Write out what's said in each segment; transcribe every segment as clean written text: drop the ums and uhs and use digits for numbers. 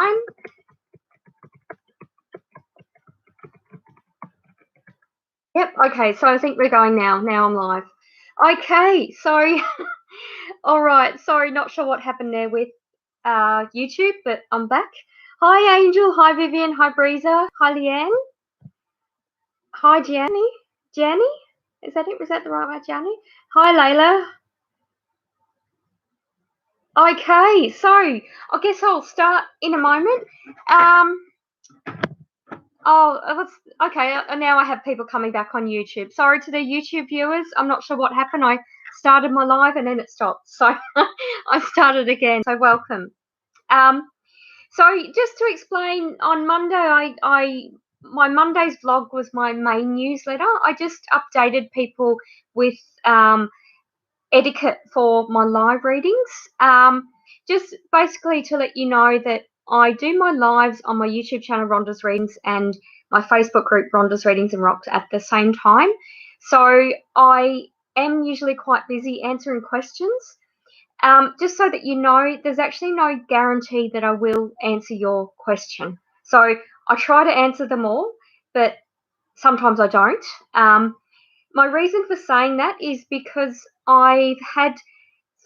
time. Yep, okay, so I think we're going now. Now I'm live. Okay, so, all right, sorry, not sure what happened there with YouTube, but I'm back. Hi, Angel. Hi, Vivian. Hi, Breeza. Hi, Leanne. Hi, Gianni. Gianni? Is that it? Was that the right way, Gianni? Hi, Layla. Okay, so I guess I'll start in a moment. Okay. Now I have people coming back on YouTube. Sorry to the YouTube viewers. I'm not sure what happened. I started my live and then it stopped. So I started again. So welcome. So just to explain, on Monday, my Monday's vlog was my main newsletter. I just updated people with etiquette for my live readings. Just basically to let you know that I do my lives on my YouTube channel, Rhonda's Readings, and my Facebook group, Rhonda's Readings and Rocks, at the same time. So I am usually quite busy answering questions. Just so that you know, there's actually no guarantee that I will answer your question. So I try to answer them all, but sometimes I don't. My reason for saying that is because I've had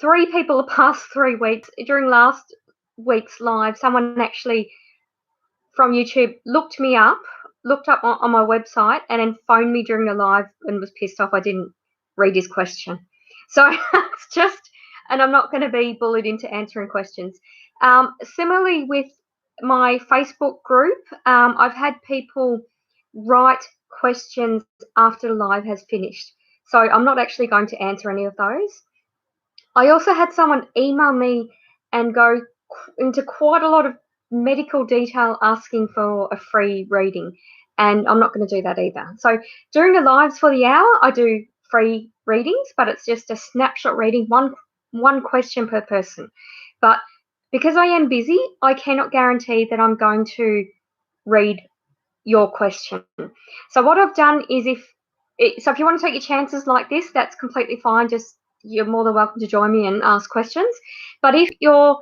3 people the past 3 weeks. During last week's live, someone actually from YouTube looked up on my website, and then phoned me during the live and was pissed off I didn't read his question. So it's just, and I'm not going to be bullied into answering questions. Similarly with my Facebook group, I've had people write questions after the live has finished. So I'm not actually going to answer any of those. I also had someone email me and go into quite a lot of medical detail asking for a free reading, and I'm not going to do that either. So during the lives for the hour, I do free readings, but it's just a snapshot reading, one question per person. But because I am busy, I cannot guarantee that I'm going to read your question. So what I've done is if you want to take your chances like this, that's completely fine. You're more than welcome to join me and ask questions. But if you're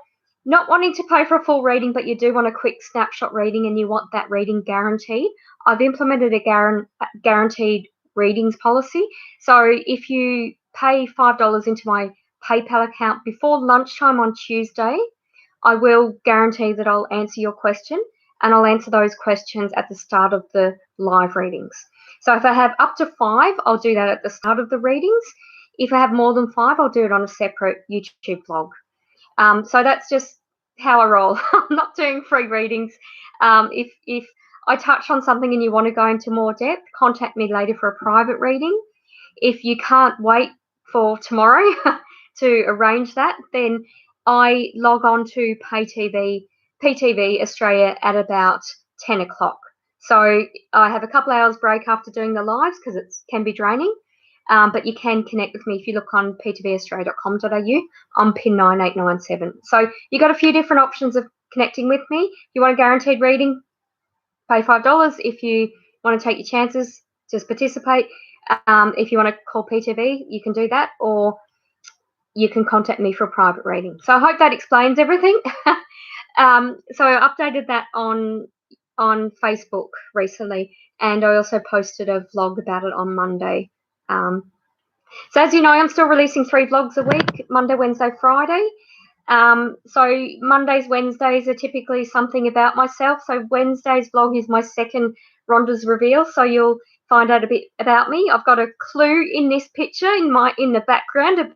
not wanting to pay for a full reading, but you do want a quick snapshot reading and you want that reading guaranteed, I've implemented a guaranteed readings policy. So if you pay $5 into my PayPal account before lunchtime on Tuesday, I will guarantee that I'll answer your question, and I'll answer those questions at the start of the live readings. So if I have up to 5, I'll do that at the start of the readings. If I have more than 5, I'll do it on a separate YouTube vlog. So that's just how I roll. I'm not doing free readings. If I touch on something and you want to go into more depth, contact me later for a private reading. If you can't wait for tomorrow to arrange that, then I log on to PTV Australia at about 10 o'clock. So I have a couple hours break after doing the lives because it can be draining. But you can connect with me if you look on ptvaustralia.com.au on pin 9897. So you've got a few different options of connecting with me. If you want a guaranteed reading, pay $5. If you want to take your chances, just participate. If you want to call PTV, you can do that, or you can contact me for a private reading. So I hope that explains everything. So I updated that on Facebook recently, and I also posted a vlog about it on Monday. So as you know, I'm still releasing 3 vlogs a week, Monday, Wednesday, Friday. So Mondays, Wednesdays are typically something about myself. So Wednesday's vlog is my second Rhonda's Reveal. So you'll find out a bit about me. I've got a clue in this picture in the background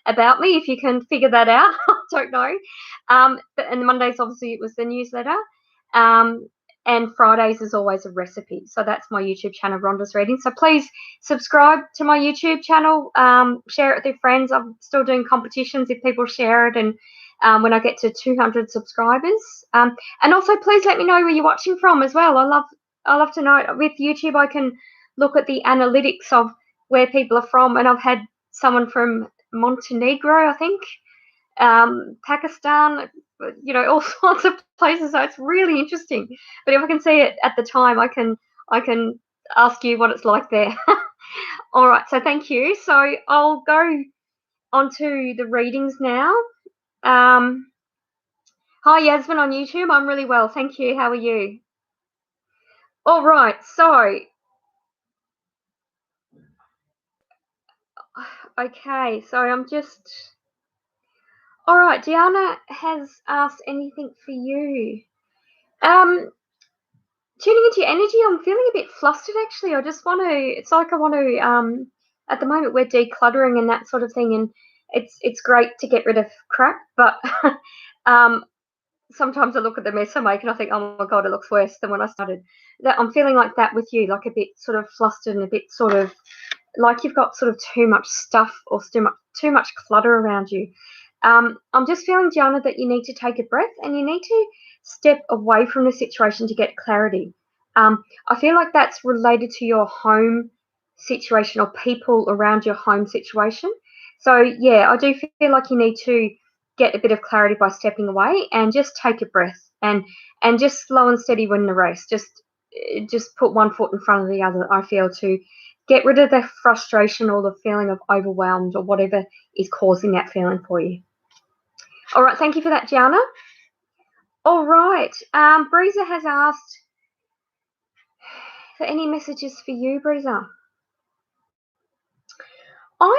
about me, if you can figure that out. I don't know. And Mondays, obviously, it was the newsletter. And Fridays is always a recipe. So that's my YouTube channel, Rhonda's Reading. So please subscribe to my YouTube channel. Share it with your friends. I'm still doing competitions if people share it, and when I get to 200 subscribers. And also, please let me know where you're watching from as well. I love to know. With YouTube, I can look at the analytics of where people are from, and I've had someone from Montenegro, I think, Pakistan, all sorts of places. So it's really interesting. But if I can see it at the time, I can ask you what it's like there. All right. So thank you. So I'll go on to the readings now. Hi, Yasmin on YouTube. I'm really well, thank you. How are you? All right, so, okay, so I'm just... All right, Diana has asked anything for you. Tuning into your energy, I'm feeling a bit flustered, actually. I just want to... It's like I want to... At the moment, we're decluttering and that sort of thing, and it's great to get rid of crap, but sometimes I look at the mess I make and I think, oh my God, it looks worse than when I started. That I'm feeling like that with you, like a bit sort of flustered and a bit sort of like you've got sort of too much stuff or too much clutter around you. I'm just feeling, Gianna, that you need to take a breath and you need to step away from the situation to get clarity. I feel like that's related to your home situation or people around your home situation. So, yeah, I do feel like you need to get a bit of clarity by stepping away and just take a breath and just slow and steady win the race. Just put one foot in front of the other, I feel, to get rid of the frustration or the feeling of overwhelmed or whatever is causing that feeling for you. All right, thank you for that, Gianna. All right, Breezer has asked for any messages for you, Breezer. I'm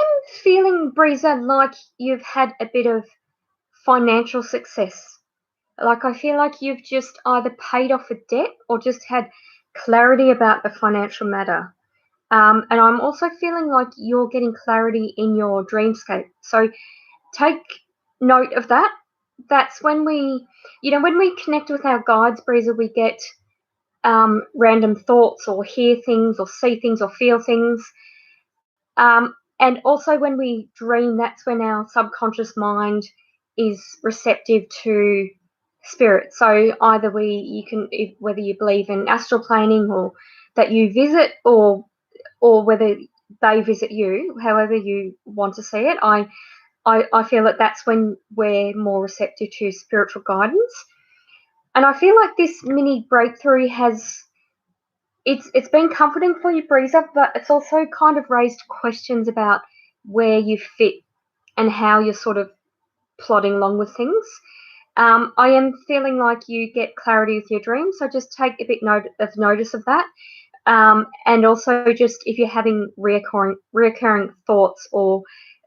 feeling, Breezer, like you've had a bit of financial success. Like I feel like you've just either paid off a debt or just had clarity about the financial matter. And I'm also feeling like you're getting clarity in your dreamscape. So take note of that. That's when when we connect with our guides, Breezer, we get random thoughts or hear things or see things or feel things. And also when we dream, that's when our subconscious mind is receptive to spirit. So either whether you believe in astral planing or that you visit or whether they visit you, however you want to see it, I feel that that's when we're more receptive to spiritual guidance. And I feel like this mini breakthrough it's been comforting for you, Breezer, but it's also kind of raised questions about where you fit and how you're sort of plodding along with things. I am feeling like you get clarity with your dreams, so just take a bit of notice of that. And also just if you're having reoccurring thoughts or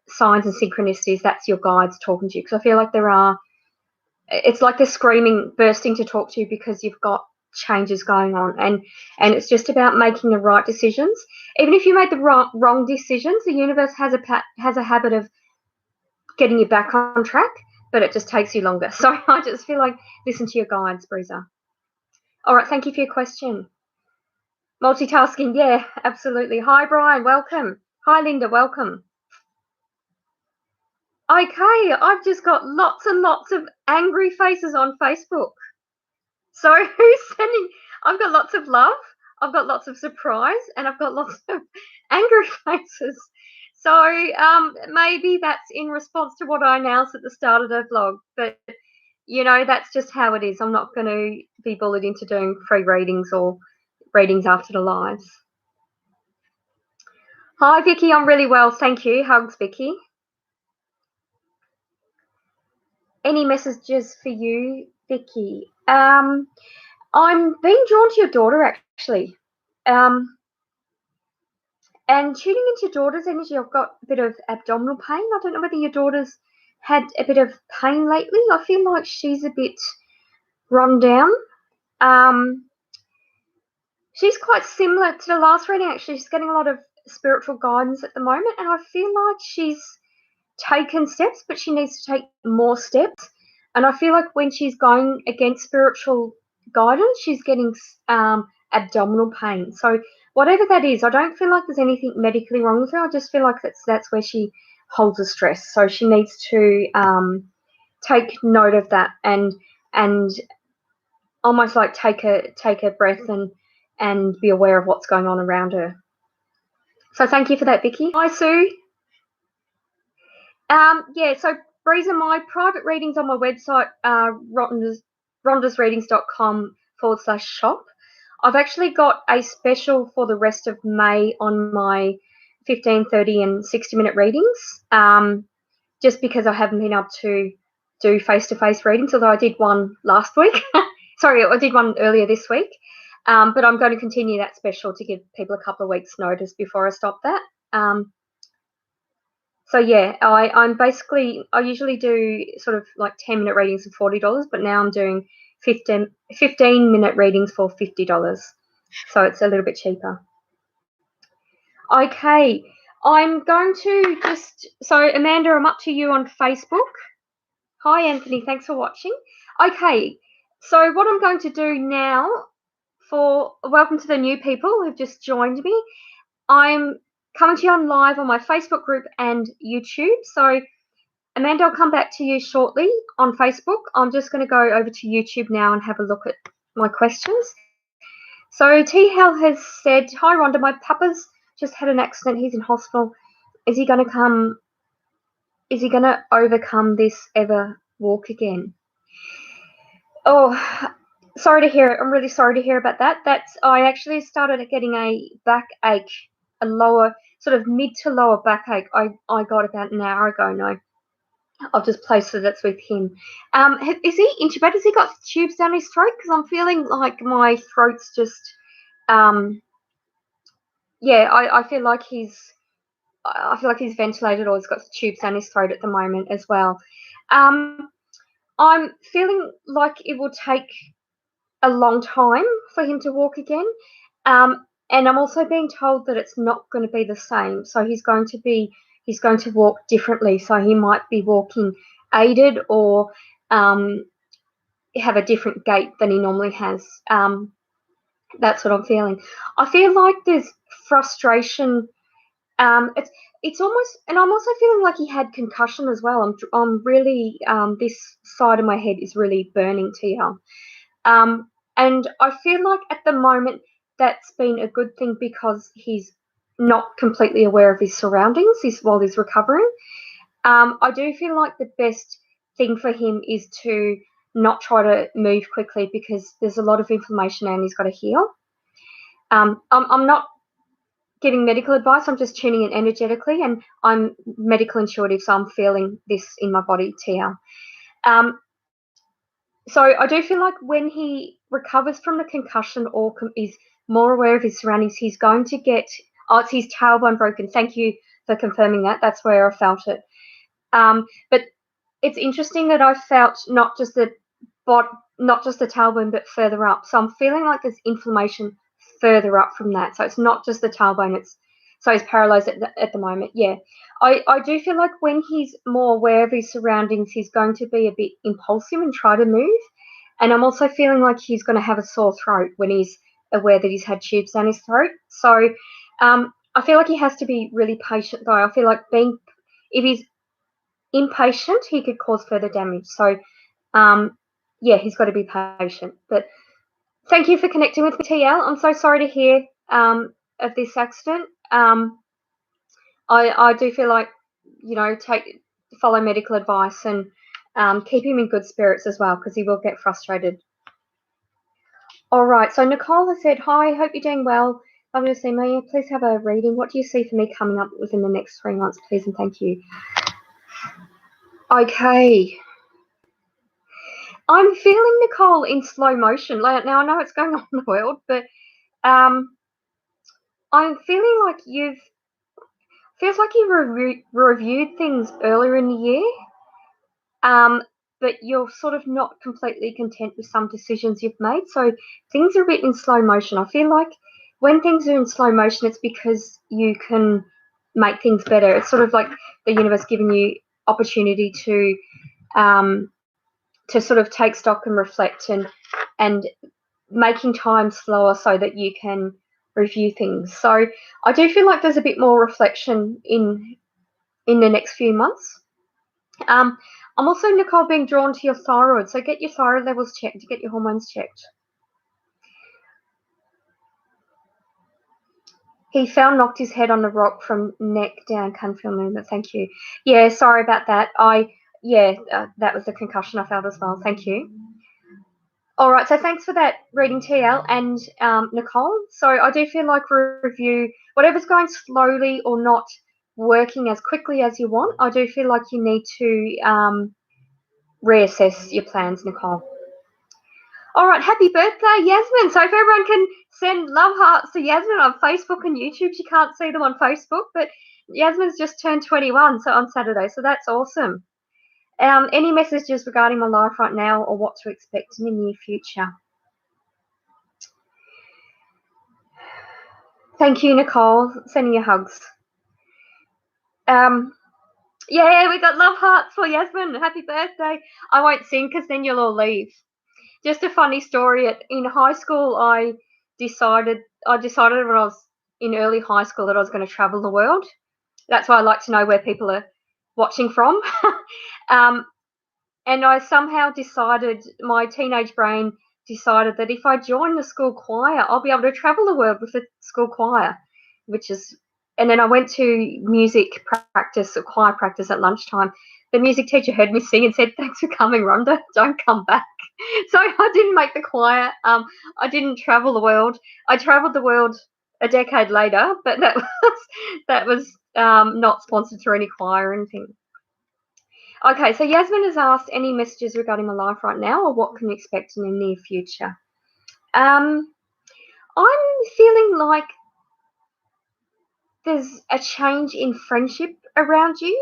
signs and synchronicities, that's your guides talking to you. Because I feel like it's like they're screaming, bursting to talk to you because you've got changes going on. And it's just about making the right decisions. Even if you made the wrong decisions, the universe has a habit of getting you back on track, but it just takes you longer. So I just feel like listen to your guides, Breezer. All right, thank you for your question. Multitasking, yeah, absolutely. Hi, Brian, welcome. Hi, Linda, welcome. Okay, I've just got lots and lots of angry faces on Facebook. So who's sending? I've got lots of love, I've got lots of surprise, and I've got lots of angry faces. So maybe that's in response to what I announced at the start of the vlog. But, that's just how it is. I'm not going to be bullied into doing free readings or readings after the lives. Hi, Vicky. I'm really well, thank you. Hugs, Vicky. Any messages for you, Vicky? I'm being drawn to your daughter, actually. And tuning into your daughter's energy, I've got a bit of abdominal pain. I don't know whether your daughter's had a bit of pain lately. I feel like she's a bit run down. She's quite similar to the last reading, actually. She's getting a lot of spiritual guidance at the moment, and I feel like she's taken steps, but she needs to take more steps. And I feel like when she's going against spiritual guidance, she's getting abdominal pain. So whatever that is, I don't feel like there's anything medically wrong with her. I just feel like that's where she holds the stress. So she needs to take note of that and almost like take a breath and be aware of what's going on around her. So thank you for that, Vicky. Hi, Sue. Yeah, so Breezer, my private readings on my website, rhondasreadings.com/shop. I've actually got a special for the rest of May on my 15, 30 and 60-minute readings, just because I haven't been able to do face-to-face readings, although I did one last week. Sorry, I did one earlier this week. But I'm going to continue that special to give people a couple of weeks' notice before I stop that. So yeah, I usually do sort of like 10-minute readings for $40, but now I'm doing 15-minute readings for $50. So it's a little bit cheaper. Okay, I'm going to so Amanda, I'm up to you on Facebook. Hi, Anthony, thanks for watching. Okay, so what I'm going to do now welcome to the new people who've just joined me. I'm coming to you on live on my Facebook group and YouTube. So Amanda, I'll come back to you shortly on Facebook. I'm just going to go over to YouTube now and have a look at my questions. So T. Hell has said, hi Rhonda, my papa's just had an accident. He's in hospital. Is he going to overcome this, ever walk again? Oh, sorry to hear it. I'm really sorry to hear about that. I actually started getting a backache, a lower, sort of mid to lower backache. I got about an hour ago. No, I've just placed it. That's with him. Is he intubated? Has he got tubes down his throat? Because I'm feeling like my throat's just, yeah. I feel like he's ventilated or he's got tubes down his throat at the moment as well. I'm feeling like it will take a long time for him to walk again. And I'm also being told that it's not going to be the same. So he's going to walk differently. So he might be walking aided or have a different gait than he normally has. That's what I'm feeling. I feel like there's frustration. It's almost, and I'm also feeling like he had concussion as well. I'm really, this side of my head is really burning TL. And I feel like at the moment that's been a good thing because he's not completely aware of his surroundings while he's recovering. I do feel like the best thing for him is to not try to move quickly because there's a lot of inflammation and he's got to heal. I'm not giving medical advice. I'm just tuning in energetically, and I'm medical intuitive, so I'm feeling this in my body, TL. So I do feel like when he recovers from the concussion or is more aware of his surroundings, he's going to get, it's his tailbone broken. Thank you for confirming that. That's where I felt it. But it's interesting that I felt not just the tailbone, but further up. So I'm feeling like there's inflammation further up from that. So it's not just the tailbone. So he's paralyzed at the moment. Yeah. I do feel like when he's more aware of his surroundings, he's going to be a bit impulsive and try to move. And I'm also feeling like he's going to have a sore throat when he's aware that he's had tubes down his throat. So I feel like he has to be really patient, though. I feel like if he's impatient, he could cause further damage. So, yeah, he's got to be patient. But thank you for connecting with me, TL. I'm so sorry to hear of this accident. I do feel like, follow medical advice and keep him in good spirits as well, because he will get frustrated. All right, so Nicole has said, hi, hope you're doing well. Lovely to see me. Please have a reading. What do you see for me coming up within the next 3 months, please, and thank you. Okay. I'm feeling Nicole in slow motion. Now, I know it's going on in the world, but I'm feeling like feels like you reviewed things earlier in the year, but you're sort of not completely content with some decisions you've made. So things are a bit in slow motion. I feel like when things are in slow motion, it's because you can make things better. It's sort of like the universe giving you opportunity to sort of take stock and reflect and making time slower so that you can review things. So I do feel like there's a bit more reflection in the next few months. I'm also, Nicole, being drawn to your thyroid. So get your thyroid levels checked, get your hormones checked. He fell, knocked his head on the rock from neck down, can't feel movement. Thank you. Yeah, sorry about that. That was the concussion I felt as well. Thank you. All right, so thanks for that reading, TL and Nicole. So I do feel like review whatever's going slowly or not working as quickly as you want. I do feel like you need to reassess your plans, Nicole. All right, happy birthday, Yasmin. So if everyone can send love hearts to Yasmin on Facebook and YouTube, she can't see them on Facebook, but Yasmin's just turned 21 on Saturday, so that's awesome. Any messages regarding my life right now or what to expect in the near future? Thank you, Nicole. Sending you hugs. Yeah, we got love hearts for Yasmin. Happy birthday. I won't sing because then you'll all leave. Just a funny story. In high school, I decided when I was in early high school that I was going to travel the world. That's why I like to know where people are watching from. And I somehow decided, my teenage brain decided that if I join the school choir, I'll be able to travel the world with the school choir, and then I went to music practice, or choir practice at lunchtime. The music teacher heard me sing and said, "Thanks for coming, Rhonda. Don't come back." So I didn't make the choir. I didn't travel the world. I travelled the world a decade later, but that was not sponsored through any choir or anything. Okay, so Yasmin has asked any messages regarding my life right now or what can you expect in the near future. I'm feeling like there's a change in friendship around you.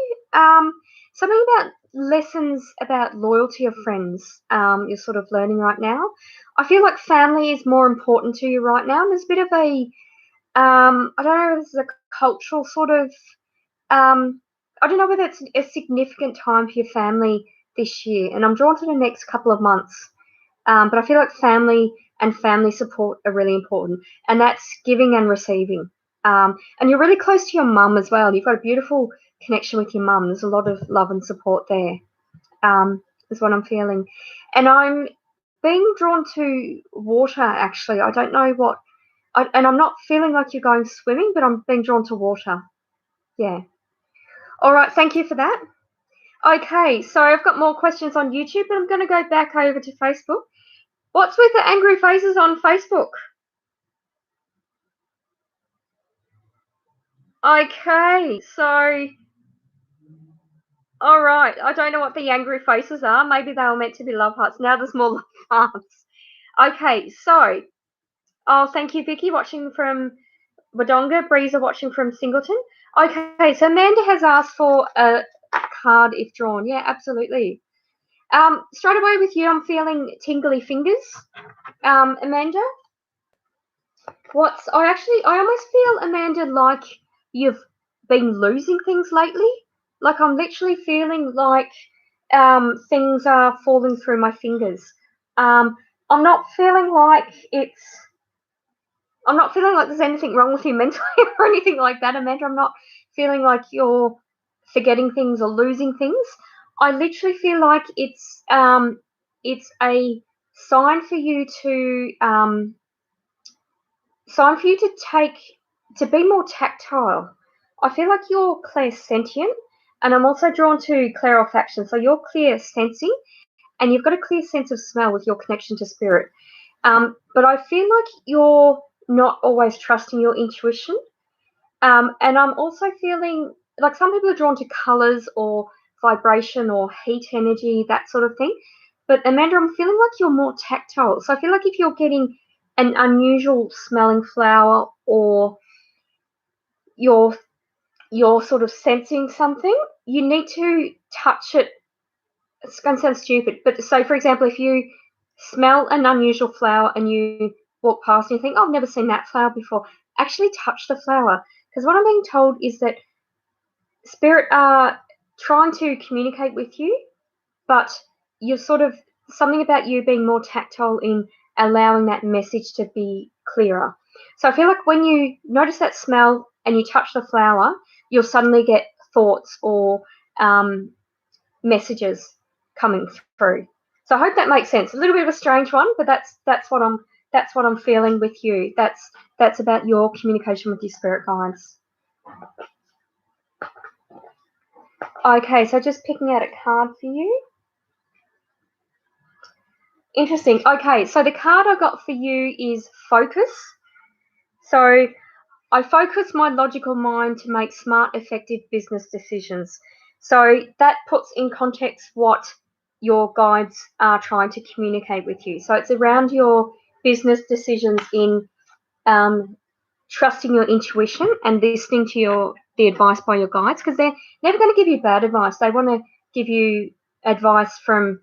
Something about lessons about loyalty of friends you're sort of learning right now. I feel like family is more important to you right now. And there's a bit of a, I don't know if this is a cultural sort of, I don't know whether it's a significant time for your family this year, and I'm drawn to the next couple of months. But I feel like family and family support are really important, and that's giving and receiving. And you're really close to your mum as well. You've got a beautiful connection with your mum. There's a lot of love and support there, is what I'm feeling. And I'm being drawn to water, actually. I don't know what, and I'm not feeling like you're going swimming, but I'm being drawn to water. Yeah. All right, thank you for that. Okay, so I've got more questions on YouTube, but I'm going to go back over to Facebook. What's with the angry faces on Facebook? Okay, so, all right, I don't know what the angry faces are. Maybe they were meant to be love hearts. Now there's more love hearts. Okay, so, oh, thank you, Vicky, watching from Wodonga. Breezer watching from Singleton. Okay, so Amanda has asked for a card if drawn. Yeah, absolutely. Straight away with you, I'm feeling tingly fingers. Amanda, I almost feel, Amanda, like you've been losing things lately. Like I'm literally feeling like things are falling through my fingers. I'm not feeling like there's anything wrong with you mentally or anything like that, Amanda. I'm not feeling like you're forgetting things or losing things. I literally feel like it's a sign for you to be more tactile. I feel like you're clairsentient, and I'm also drawn to clairolfaction. So you're clear sensing, and you've got a clear sense of smell with your connection to spirit. But I feel like you're not always trusting your intuition. And I'm also feeling like some people are drawn to colors or vibration or heat energy, that sort of thing. But Amanda, I'm feeling like you're more tactile. So I feel like if you're getting an unusual smelling flower, or you're sort of sensing something, you need to touch it. It's going to sound stupid, but so for example, if you smell an unusual flower and you walk past and you think, oh, I've never seen that flower before, actually touch the flower. Because what I'm being told is that spirit are trying to communicate with you, but you're sort of, something about you being more tactile in allowing that message to be clearer. So I feel like when you notice that smell and you touch the flower, you'll suddenly get thoughts or messages coming through. So I hope that makes sense. A little bit of a strange one, but that's what I'm feeling with you. That's about your communication with your spirit guides. Okay, so just picking out a card for you. Interesting. Okay, so the card I got for you is focus. So I focus my logical mind to make smart, effective business decisions. So that puts in context what your guides are trying to communicate with you. So it's around your business decisions in trusting your intuition and listening to the advice by your guides, because they're never going to give you bad advice. They want to give you advice from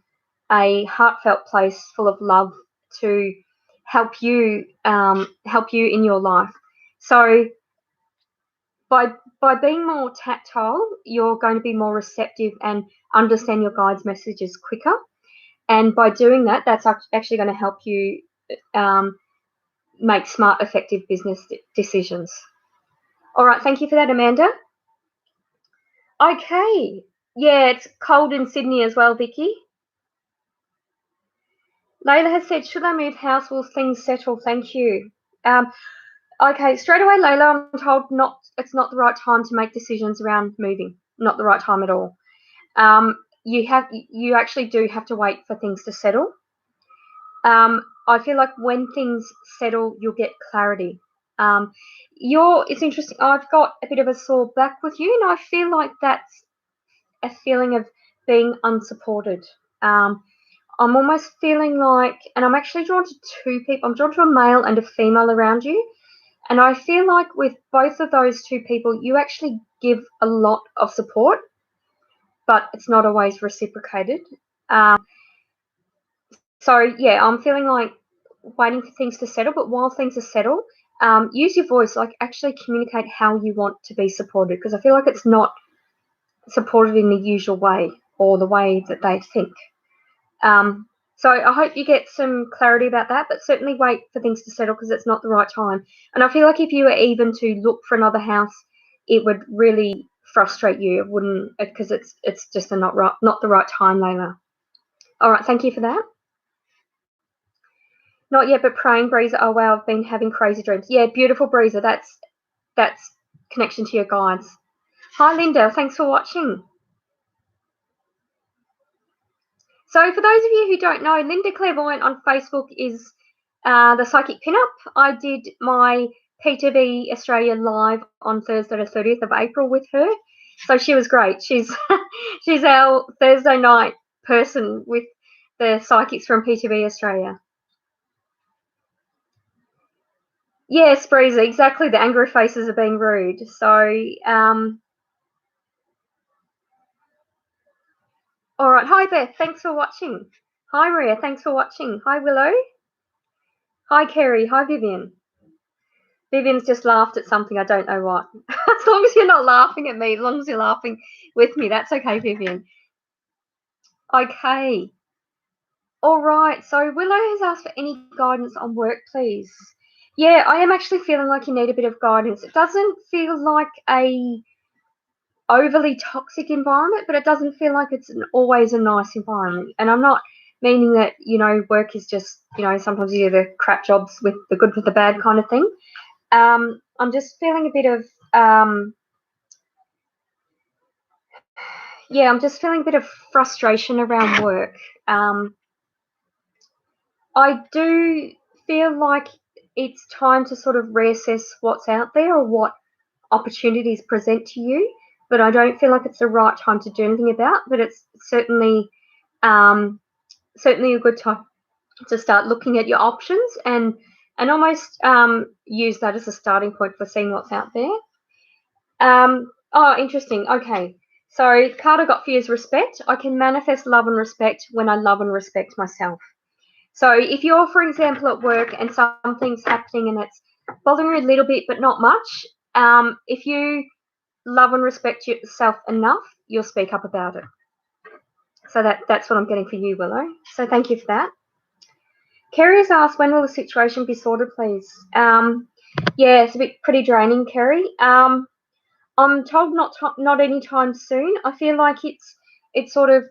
a heartfelt place full of love to help you in your life. So by being more tactile, you're going to be more receptive and understand your guides' messages quicker. And by doing that, that's actually going to help you make smart, effective business decisions. All right, thank you for that, Amanda. Okay, yeah, it's cold in Sydney as well, Vicky. Layla has said, should I move house? Will things settle? Thank you. Okay, straight away, Layla, I'm told it's not the right time to make decisions around moving. Not the right time at all. You actually do have to wait for things to settle. I feel like when things settle, you'll get clarity. It's interesting. I've got a bit of a sore back with you, and I feel like that's a feeling of being unsupported. I'm almost feeling like, and I'm actually drawn to two people. I'm drawn to a male and a female around you. And I feel like with both of those two people, you actually give a lot of support, but it's not always reciprocated. So, yeah, I'm feeling like waiting for things to settle, but while things are settled, use your voice, like actually communicate how you want to be supported, because I feel like it's not supported in the usual way or the way that they think. So I hope you get some clarity about that, but certainly wait for things to settle because it's not the right time. And I feel like if you were even to look for another house, it would really frustrate you. It wouldn't, because it's just not the right time, Layla. All right, thank you for that. Not yet, but praying, Breezer. Oh wow, I've been having crazy dreams. Yeah, beautiful, Breezer. That's connection to your guides. Hi, Linda. Thanks for watching. So for those of you who don't know, Linda Clairvoyant on Facebook is the psychic pinup. I did my PTV Australia live on Thursday the 30th of April with her. So she was great. She's she's our Thursday night person with the psychics from PTV Australia. Yes, Breezer, exactly. The angry faces are being rude. So, all right. Hi, Beth. Thanks for watching. Hi, Maria. Thanks for watching. Hi, Willow. Hi, Kerry. Hi, Vivian. Vivian's just laughed at something. I don't know what. As long as you're not laughing at me, as long as you're laughing with me, that's okay, Vivian. Okay. All right. So Willow has asked for any guidance on work, please. Yeah, I am actually feeling like you need a bit of guidance. It doesn't feel like a overly toxic environment, but it doesn't feel like it's always a nice environment. And I'm not meaning that, work is just, sometimes you do the crap jobs with the good with the bad kind of thing. I'm just feeling a bit of, I'm just feeling a bit of frustration around work. I do feel like it's time to sort of reassess what's out there or what opportunities present to you, but I don't feel like it's the right time to do anything about. But it's certainly a good time to start looking at your options and almost use that as a starting point for seeing what's out there. Oh, interesting. Okay. So card I got for you is respect. I can manifest love and respect when I love and respect myself. So if you're, for example, at work and something's happening and it's bothering you a little bit but not much, if you love and respect yourself enough, you'll speak up about it. So that's what I'm getting for you, Willow. So thank you for that. Kerry has asked, when will the situation be sorted, please? Yeah, it's a bit pretty draining, Kerry. I'm told not anytime soon. I feel like it sort of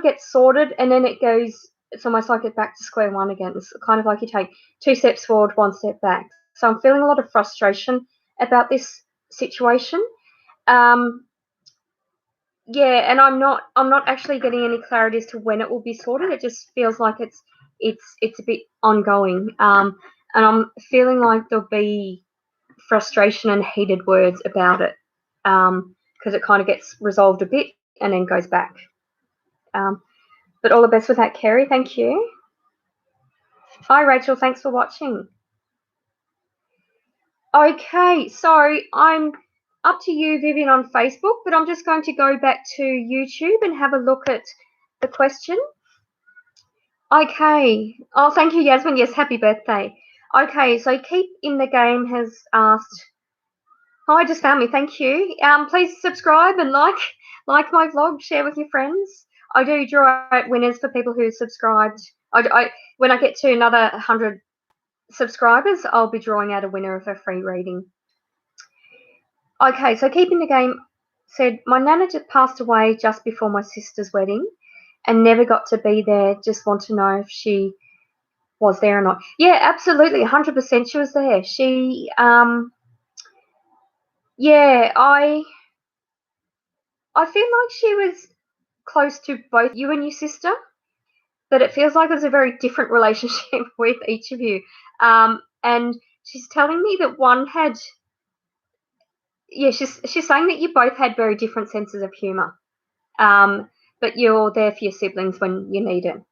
gets sorted and then it goes. It's almost like it's back to square one again. It's kind of like you take 2 steps forward, 1 step back. So I'm feeling a lot of frustration about this situation. Yeah, and I'm not actually getting any clarity as to when it will be sorted. It just feels like it's a bit ongoing. And I'm feeling like there'll be frustration and heated words about it, because it kind of gets resolved a bit and then goes back. But all the best with that, Kerry. Thank you. Hi, Rachel. Thanks for watching. Okay, so I'm up to you, Vivian, on Facebook, but I'm just going to go back to YouTube and have a look at the question. Okay. Oh, thank you, Yasmin. Yes, happy birthday. Okay, so Keep in the Game has asked, hi, just found me. Thank you. Please subscribe and like my vlog, share with your friends. I do draw out winners for people who subscribed. When I get to another 100 subscribers, I'll be drawing out a winner of a free reading. Okay, so Keep in the Game said, my nana just passed away just before my sister's wedding and never got to be there. Just want to know if she was there or not. Yeah, absolutely, 100% she was there. She, yeah, I feel like she was close to both you and your sister, but it feels like it was a very different relationship with each of you. And she's telling me that one had, yeah, she's saying that you both had very different senses of humour. But you're there for your siblings when you need it.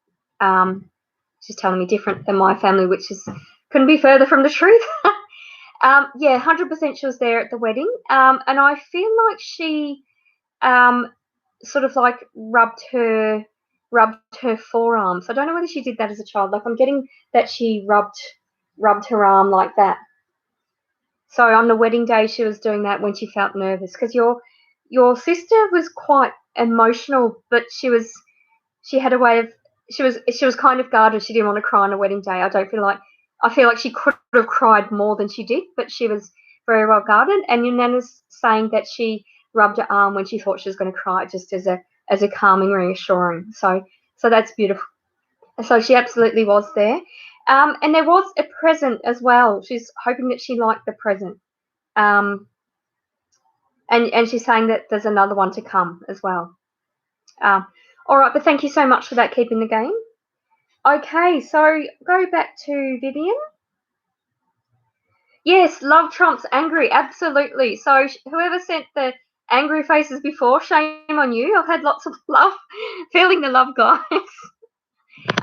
She's telling me different than my family, which is couldn't be further from the truth. Yeah, 100% she was there at the wedding. And I feel like she sort of like rubbed her forearms. I don't know whether she did that as a child. Like I'm getting that she rubbed her arm like that. So on the wedding day, she was doing that when she felt nervous, because your sister was quite emotional, but she had a way of she was kind of guarded. She didn't want to cry on a wedding day. I feel like she could have cried more than she did, but she was very well guarded. And your nana's saying that she rubbed her arm when she thought she was going to cry, just as a calming, reassuring. So that's beautiful. So she absolutely was there. And there was a present as well. She's hoping that she liked the present. And she's saying that there's another one to come as well. All right, but thank you so much for that, Keep in the Game. Okay, so go back to Vivian. Yes, love trumps angry, absolutely. So whoever sent the angry faces before, shame on you. I've had lots of love, feeling the love, guys.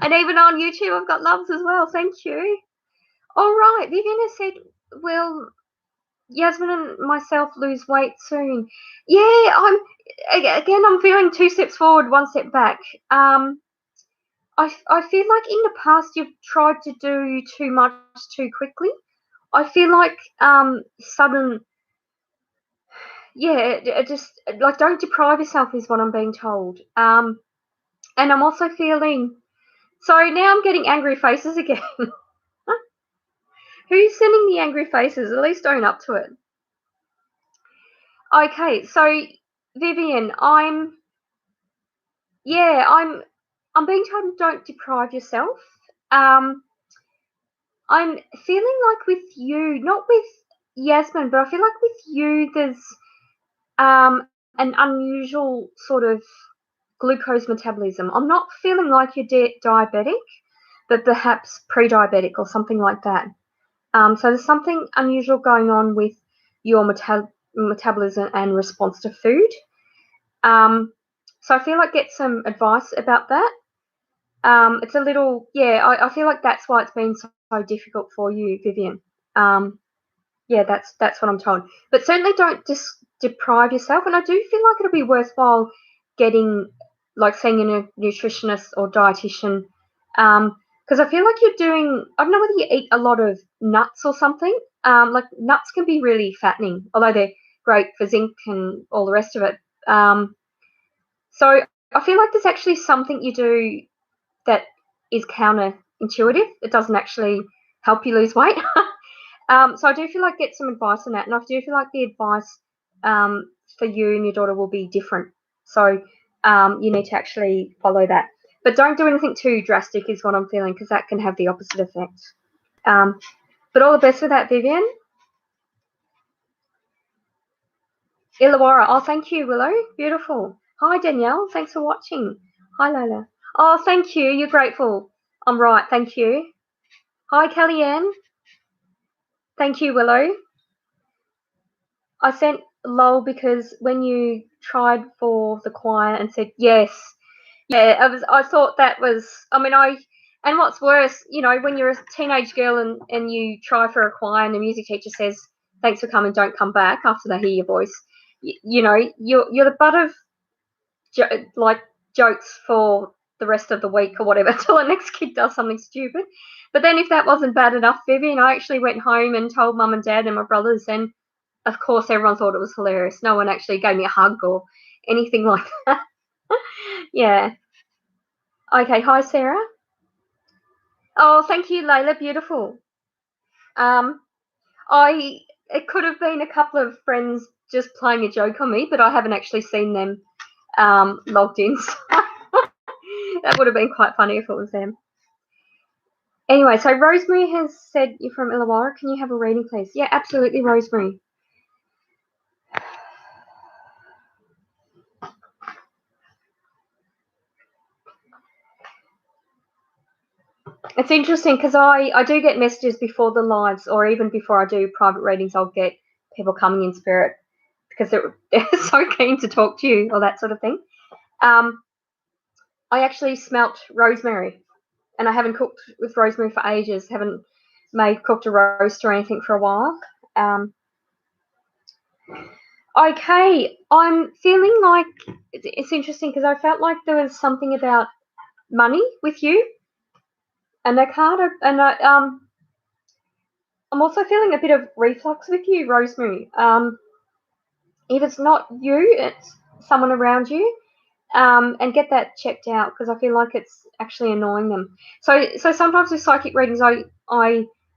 And even on YouTube, I've got loves as well. Thank you. All right, Vivian has said, will Yasmin and myself lose weight soon? Yeah, I'm feeling 2 steps forward, 1 step back. I feel like in the past you've tried to do too much too quickly. I feel like sudden, yeah, just like don't deprive yourself is what I'm being told. And I'm also feeling, sorry, now I'm getting angry faces again. Who's sending the angry faces? At least own up to it. Okay, so Vivian, I'm being told don't deprive yourself. I'm feeling like with you, not with Yasmin, but I feel like with you, there's an unusual sort of glucose metabolism. I'm not feeling like you're diabetic, but perhaps pre-diabetic or something like that. So there's something unusual going on with your metabolism and response to food. So I feel like get some advice about that. It's a little, I feel like that's why it's been so difficult for you, Vivian. Yeah, that's what I'm told. But certainly don't deprive yourself. And I do feel like it'll be worthwhile getting, like, seeing a nutritionist or dietitian, because I feel like you're doing, I don't know whether you eat a lot of nuts or something. Like nuts can be really fattening, although they're great for zinc and all the rest of it. So I feel like there's actually something you do that is counterintuitive. It doesn't actually help you lose weight. So I do feel like get some advice on that, and I do feel like the advice for you and your daughter will be different. So you need to actually follow that, but don't do anything too drastic, is what I'm feeling, because that can have the opposite effect. But all the best with that, Vivian. Illawarra. Oh, thank you, Willow. Beautiful. Hi, Danielle. Thanks for watching. Hi, Lola. Oh, thank you. You're grateful. I'm right. Thank you. Hi, Kellyanne. Thank you, Willow. I sent lol because when you tried for the choir and said yes, Yeah, I thought that was. I mean, and what's worse, when you're a teenage girl and you try for a choir and the music teacher says, "Thanks for coming, don't come back," after they hear your voice, you're the butt of like jokes for the rest of the week or whatever till the next kid does something stupid. But then if that wasn't bad enough, Vivian, I actually went home and told mum and dad and my brothers, and of course everyone thought it was hilarious. No one actually gave me a hug or anything like that. Yeah. Okay. Hi, Sarah. Oh, thank you, Layla. Beautiful. Um, it could have been a couple of friends just playing a joke on me, but I haven't actually seen them logged in. So that would have been quite funny if it was them. Anyway, so Rosemary has said you're from Illawarra. Can you have a reading, please? Yeah, absolutely, Rosemary. It's interesting because I do get messages before the lives, or even before I do private readings, I'll get people coming in spirit because they're so keen to talk to you or that sort of thing. I actually smelt rosemary, and I haven't cooked with rosemary for ages. Haven't cooked a roast or anything for a while. Okay, I'm feeling like it's interesting because I felt like there was something about money with you, and that card, and I'm also feeling a bit of reflux with you, Rosemary. If it's not you, it's someone around you. And get that checked out because I feel like it's actually annoying them. So sometimes with psychic readings, I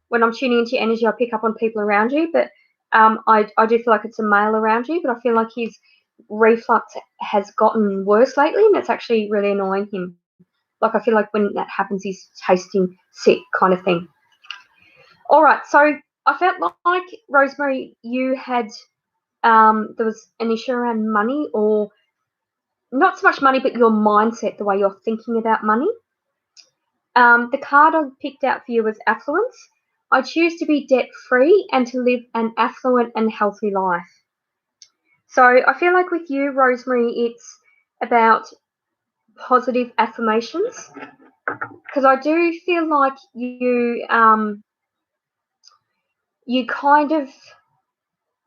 when I'm tuning into your energy, I pick up on people around you, but I do feel like it's a male around you, but I feel like his reflux has gotten worse lately, and it's actually really annoying him. Like I feel like when that happens, he's tasting sick, kind of thing. All right, so I felt like Rosemary, you had there was an issue around money, or not so much money, but your mindset, the way you're thinking about money. The card I picked out for you was affluence. I choose to be debt free and to live an affluent and healthy life. So I feel like with you, Rosemary, it's about positive affirmations because I do feel like you kind of,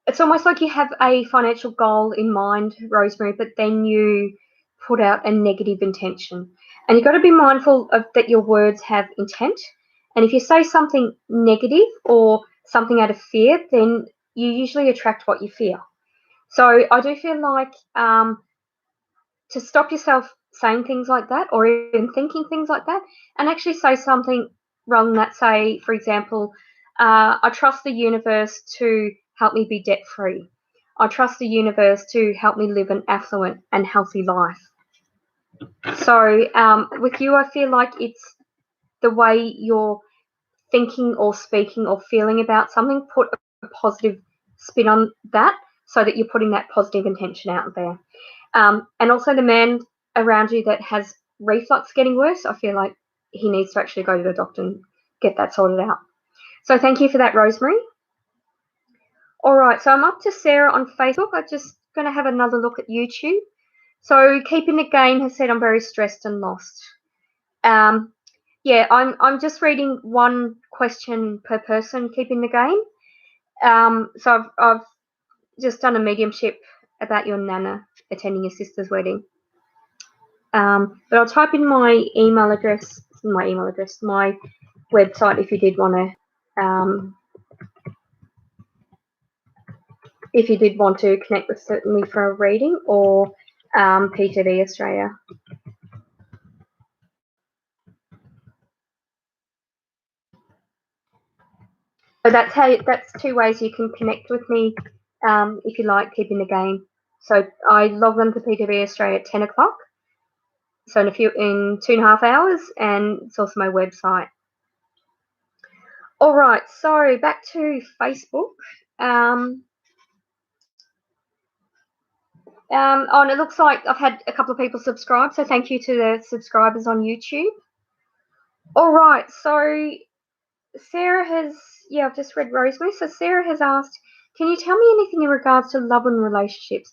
it's almost like you have a financial goal in mind, Rosemary, but then you put out a negative intention. And you've got to be mindful of that your words have intent. And if you say something negative or something out of fear, then you usually attract what you fear. So I do feel like to stop yourself saying things like that or even thinking things like that, and actually say something rather than that. Say, for example, I trust the universe to help me be debt free. I trust the universe to help me live an affluent and healthy life. So with you, I feel like it's the way you're thinking or speaking or feeling about something. Put a positive spin on that so that you're putting that positive intention out there. And also the man around you that has reflux getting worse, I feel like he needs to actually go to the doctor and get that sorted out. So thank you for that, Rosemary. All right, so I'm up to Sarah on Facebook. I'm just going to have another look at YouTube. So Keeping the Game has said I'm very stressed and lost. Yeah, I'm just reading one question per person, Keeping the Game. So I've just done a mediumship about your nana attending your sister's wedding. But I'll type in my website if you did want to connect with me for a reading, or PTV Australia. So that's two ways you can connect with me if you like, Keeping the Game. So I log on to PTV Australia at 10 o'clock. So in 2.5 hours, and it's also my website. All right, so back to Facebook. And it looks like I've had a couple of people subscribe, so thank you to the subscribers on YouTube. All right, so Sarah has, I've just read Rosemary. So Sarah has asked, can you tell me anything in regards to love and relationships?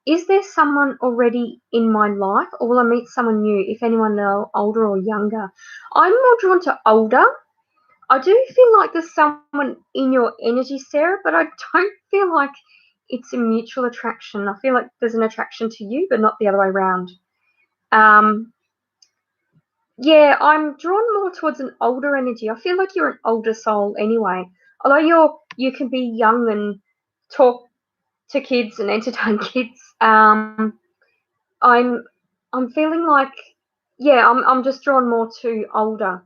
is there someone already in my life, or will I meet someone new, if anyone older or younger? I'm more drawn to older. I do feel like there's someone in your energy, Sarah, but I don't feel like it's a mutual attraction. I feel like there's an attraction to you, but not the other way around. Yeah, I'm drawn more towards an older energy. I feel like you're an older soul anyway. Although you can be young and talk to kids and entertain kids. I'm feeling like, yeah, I'm just drawn more to older.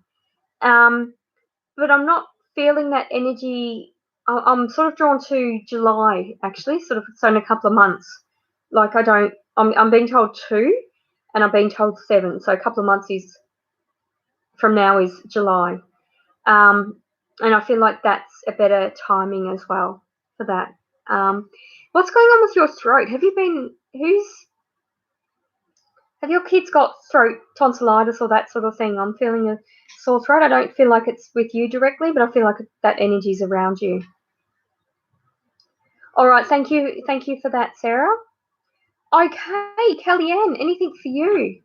But I'm not feeling that energy. I'm sort of drawn to July, actually, sort of, so in a couple of months. Like I'm being told 2, and I'm being told 7, so a couple of months is from now is July. And I feel like that's a better timing as well for that. What's going on with your throat? Have your kids got throat tonsillitis or that sort of thing? I'm feeling a sore throat. I don't feel like it's with you directly, but I feel like that energy's around you. All right, thank you for that, Sarah. Okay, Kellyanne, anything for you?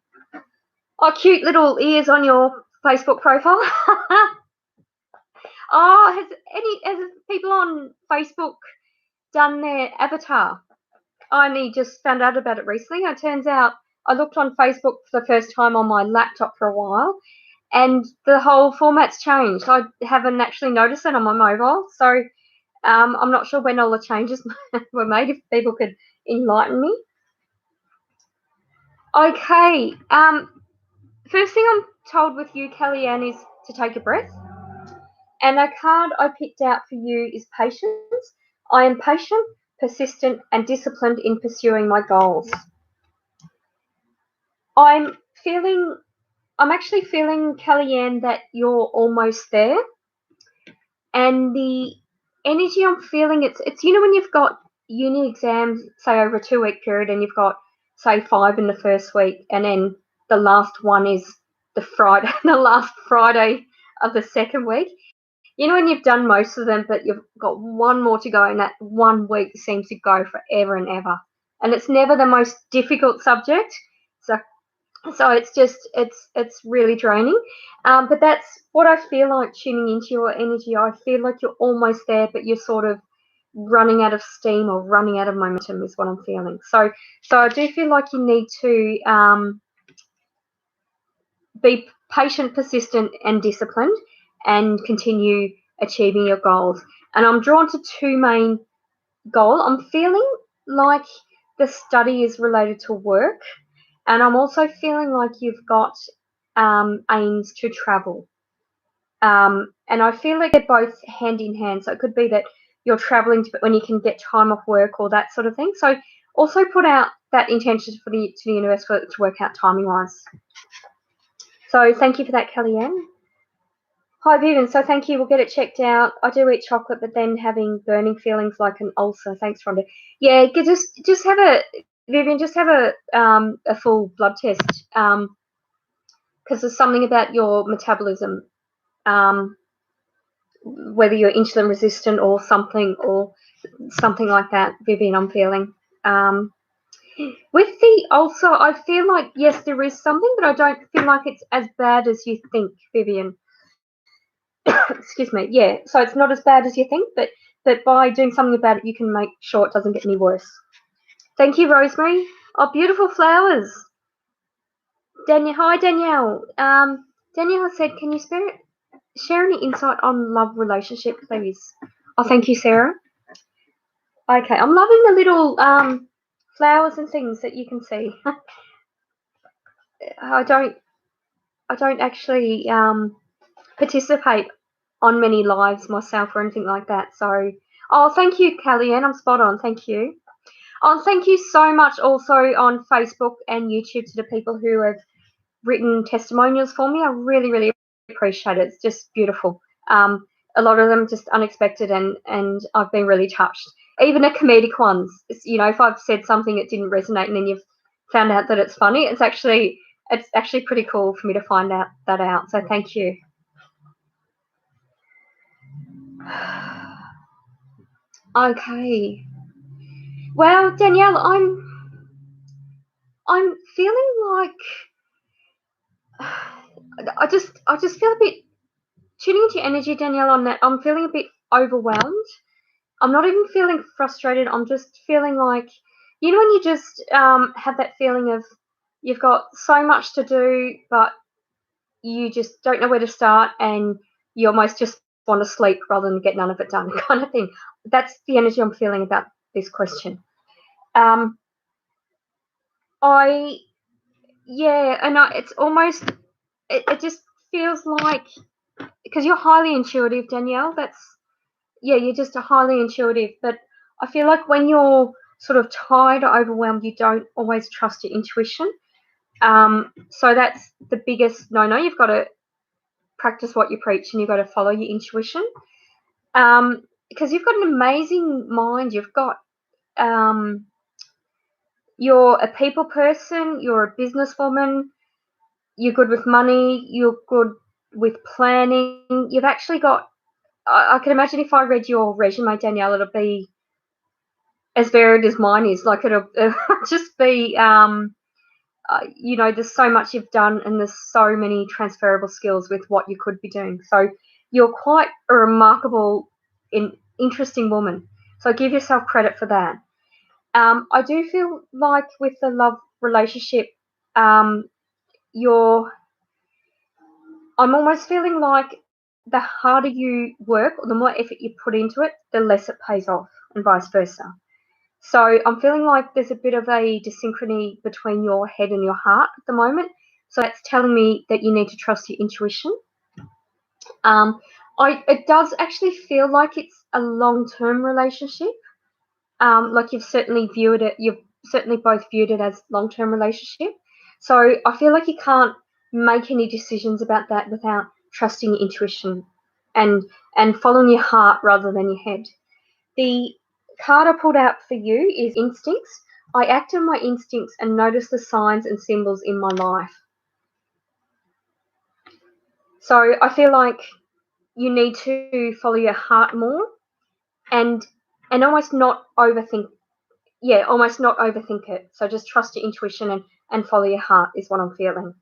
Oh, cute little ears on your Facebook profile. Oh, has people on Facebook done their avatar? I only just found out about it recently. It turns out I looked on Facebook for the first time on my laptop for a while, and the whole format's changed. I haven't actually noticed it on my mobile, so I'm not sure when all the changes were made. If people could enlighten me. Okay. First thing I'm told with you, Kellyanne, is to take a breath. And a card I picked out for you is patience. I am patient, persistent, and disciplined in pursuing my goals. I'm actually feeling, Kellyanne, that you're almost there. And the energy I'm feeling, it's when you've got uni exams, say over a 2-week period, and you've got, say, 5 in the first week, and then the last one is the last Friday of the second week. When you've done most of them, but you've got one more to go, and that 1 week seems to go forever and ever. And it's never the most difficult subject. So it's really draining. But that's what I feel like tuning into your energy. I feel like you're almost there, but you're sort of running out of steam or running out of momentum is what I'm feeling. So I do feel like you need to be patient, persistent, and disciplined, and continue achieving your goals. And I'm drawn to 2 main goals. I'm feeling like the study is related to work, and I'm also feeling like you've got aims to travel. And I feel like they're both hand in hand. So it could be that you're traveling when you can get time off work or that sort of thing. So also put out that intention to the universe to work out timing wise. So thank you for that, Kellyanne. Hi, Vivian. So thank you. We'll get it checked out. I do eat chocolate, but then having burning feelings like an ulcer. Thanks, Rhonda. Yeah, just have a full blood test, because there's something about your metabolism, whether you're insulin resistant or something like that, Vivian. I'm feeling. With the ulcer, I feel like yes, there is something, but I don't feel like it's as bad as you think, Vivian. Excuse me. Yeah, so it's not as bad as you think, but by doing something about it, you can make sure it doesn't get any worse. Thank you, Rosemary. Oh, beautiful flowers. Hi, Danielle. Danielle said, can you share any insight on love relationship, please? Oh, thank you, Sarah. Okay, I'm loving the little flowers and things that you can see. I don't actually participate on many lives myself or anything like that. So, thank you, Kellyanne. I'm spot on. Thank you. Thank you so much also on Facebook and YouTube to the people who have written testimonials for me. I really, really appreciate it. It's just beautiful. A lot of them just unexpected, and I've been really touched. Even the comedic ones, if I've said something that didn't resonate and then you've found out that it's funny, it's actually pretty cool for me to find that out. So thank you. Okay. Well, Danielle, I'm feeling like I just feel a bit tuning into your energy, Danielle, on that. I'm feeling a bit overwhelmed. I'm not even feeling frustrated. I'm just feeling like, when you just have that feeling of you've got so much to do, but you just don't know where to start, and you almost just want to sleep rather than get none of it done, kind of thing. That's the energy I'm feeling about this question. It's almost, it just feels like, because you're highly intuitive, Danielle, you're just a highly intuitive, but I feel like when you're sort of tired or overwhelmed, you don't always trust your intuition. So that's the biggest no. You've got to practice what you preach, and you've got to follow your intuition. Because you've got an amazing mind. You've got, you're a people person, you're a businesswoman, you're good with money, you're good with planning. You've actually got, I can imagine if I read your resume, Danielle, it'll be as varied as mine is. Like it'll just be, there's so much you've done, and there's so many transferable skills with what you could be doing. So you're quite a remarkable, interesting woman. So give yourself credit for that. I do feel like with the love relationship, I'm almost feeling like the harder you work or the more effort you put into it, the less it pays off, and vice versa. So I'm feeling like there's a bit of a dysynchrony between your head and your heart at the moment. So that's telling me that you need to trust your intuition. It does actually feel like it's a long-term relationship. Like you've certainly both viewed it as long-term relationship. So I feel like you can't make any decisions about that without trusting your intuition and following your heart rather than your head. The card I pulled out for you is instincts. I act on my instincts and notice the signs and symbols in my life. So I feel like you need to follow your heart more and almost not overthink. Yeah, almost not overthink it. So just trust your intuition and follow your heart is what I'm feeling.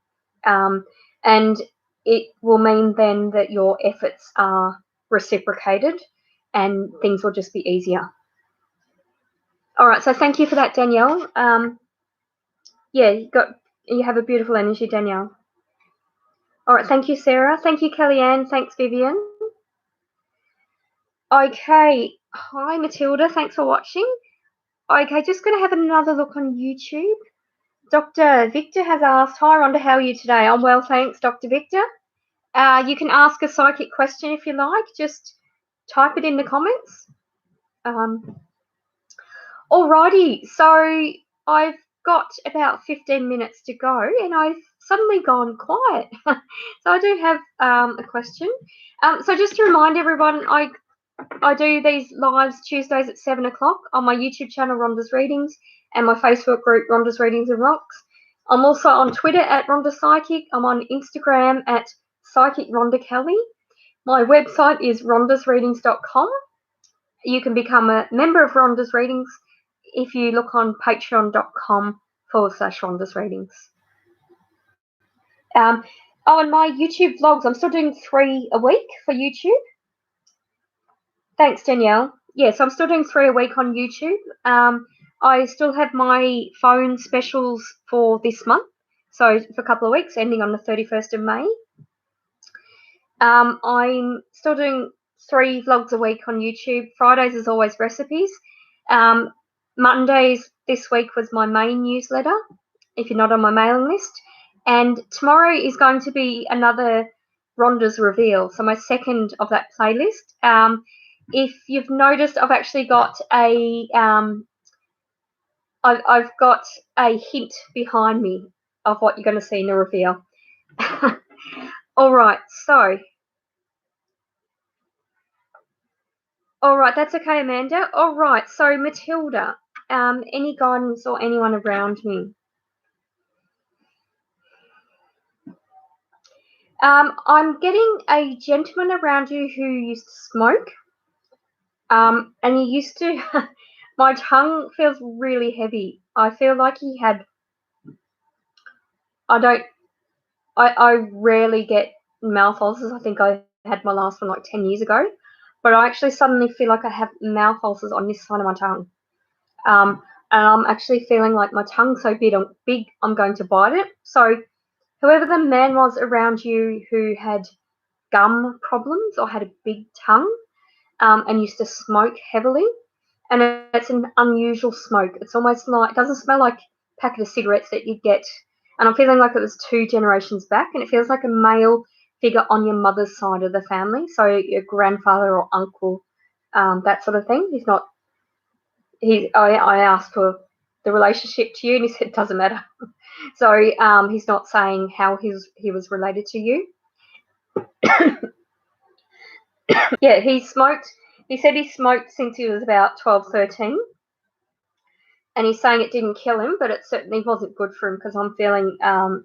And it will mean then that your efforts are reciprocated and things will just be easier. All right, so thank you for that, Danielle. You have a beautiful energy, Danielle. All right, thank you, Sarah. Thank you, Kellyanne. Thanks, Vivian. Okay, hi, Matilda. Thanks for watching. Okay, just going to have another look on YouTube. Dr. Victor has asked, hi, Rhonda, how are you today? I'm well, thanks, Dr. Victor. You can ask a psychic question if you like. Just type it in the comments. Alrighty, so I've got about 15 minutes to go, and I've suddenly gone quiet. So I do have a question. So just to remind everyone, I do these lives Tuesdays at 7 o'clock on my YouTube channel, Rhonda's Readings, and my Facebook group, Rhonda's Readings and Rocks. I'm also on Twitter at Rhonda Psychic. I'm on Instagram at Psychic Rhonda Kelly. My website is rhondasreadings.com. You can become a member of Rhonda's Readings if you look on patreon.com/Rhonda's Readings. And my YouTube vlogs, I'm still doing 3 a week for YouTube. Thanks, Danielle. Yes, I'm still doing 3 a week on YouTube. I still have my phone specials for this month, so for a couple of weeks, ending on the 31st of May. I'm still doing 3 vlogs a week on YouTube. Fridays is always recipes. Mondays this week was my main newsletter, if you're not on my mailing list. And tomorrow is going to be another Rhonda's Reveal, so my second of that playlist. If you've noticed, I've actually got I've got a hint behind me of what you're going to see in the reveal. All right, that's okay, Amanda. All right, so Matilda, any guidance or anyone around me? I'm getting a gentleman around you who used to smoke. And he used to, my tongue feels really heavy. I feel like he had I rarely get mouth ulcers. I think I had my last one like 10 years ago, but I actually suddenly feel like I have mouth ulcers on this side of my tongue. And I'm actually feeling like my tongue's so big, I'm going to bite it. So whoever the man was around you who had gum problems or had a big tongue, and used to smoke heavily, and it's an unusual smoke. It's almost like, it doesn't smell like a packet of cigarettes that you get. And I'm feeling like it was 2 generations back, and it feels like a male figure on your mother's side of the family, so your grandfather or uncle, that sort of thing. I asked for the relationship to you, and he said it doesn't matter. So he's not saying how he was related to you. Yeah, he smoked. He said he smoked since he was about 12, 13. And he's saying it didn't kill him, but it certainly wasn't good for him, because I'm feeling I'm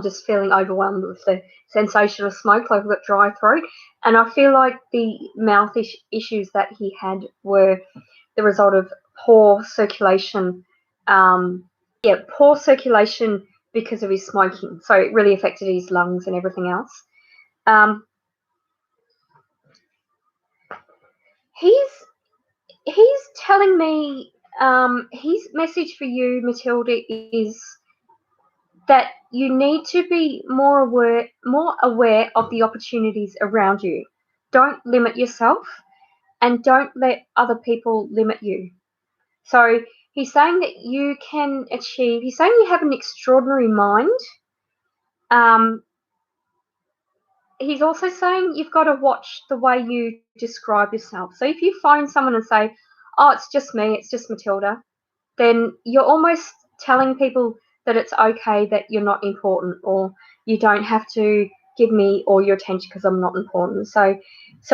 just feeling overwhelmed with the sensation of smoke, like I've got dry throat. And I feel like the mouth issues that he had were the result of poor circulation. Poor circulation because of his smoking. So it really affected his lungs and everything else. He's telling me, his message for you, Matilda, is that you need to be more aware of the opportunities around you. Don't limit yourself, and don't let other people limit you. So he's saying that you can achieve. He's saying you have an extraordinary mind. He's also saying you've got to watch the way you describe yourself. So if you phone someone and say, "Oh, it's just me, it's just Matilda," then you're almost telling people that it's okay that you're not important, or you don't have to give me all your attention because I'm not important. So